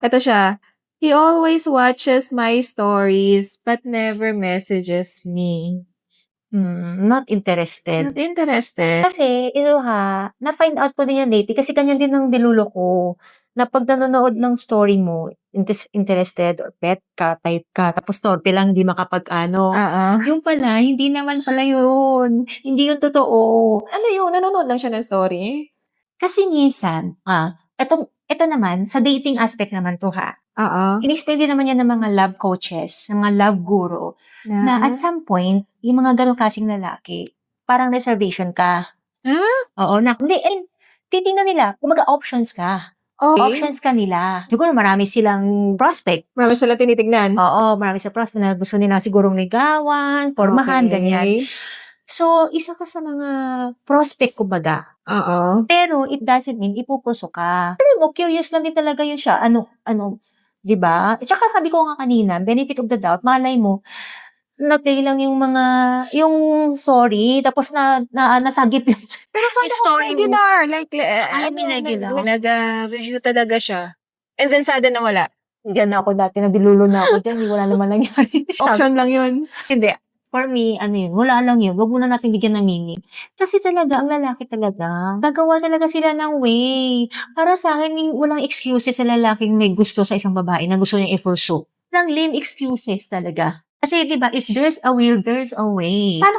Eto siya, "He always watches my stories but never messages me." Not interested. Not interested. Kasi, na-find out ko din yan lately kasi ganyan din ang nilulo ko. Na 'pag nanonood ng story mo, interested or pet ka, type ka, tapos torpe lang di makapag-ano. Oo. Yung pala, hindi naman pala yun. Hindi yun totoo. Ano yun, nanonood lang siya ng story? Kasi minsan, eto naman, sa dating aspect naman 'to ha. Oo. In-explain din naman yan ng mga love coaches, ng mga love guru, na Na? at some point, yung mga ganong klaseng lalaki, parang reservation ka. Ah? Oo, hindi, titingnan nila, kumbaga options ka. Okey. Options ka nila. Siguro marami silang prospect. Marami silang tinitignan? Oo, marami silang prospect na gusto nila sigurong ligawan, pormahan, ganyan. Okey. So, isa ka sa mga prospect kumbaga. Oo. Pero it doesn't mean ipupuso ka. Alam mo, curious lang din talaga yun siya. Ano, 'di ba? At saka sabi ko nga kanina, benefit of the doubt, malay mo, na-play lang yung sorry, tapos nasagip yung Pero yung akala ko story mo. regular, like, Ay, may regular. nag-review talaga siya. And then sudden nawala. Yan ako dati, nadilulo na ako diyan, wala naman nangyari. Option lang yun. Hindi. For me, yun, wala lang yun. Wag muna natin bigyan ng meaning. Kasi talaga, ang lalaki talaga, gagawa talaga sila ng way. Para sa akin, walang excuses sa lalaking may gusto sa isang babae na gusto niyang i-pursue. Walang lame excuses talaga. Kasi, di ba, if there's a will, there's a way. Paano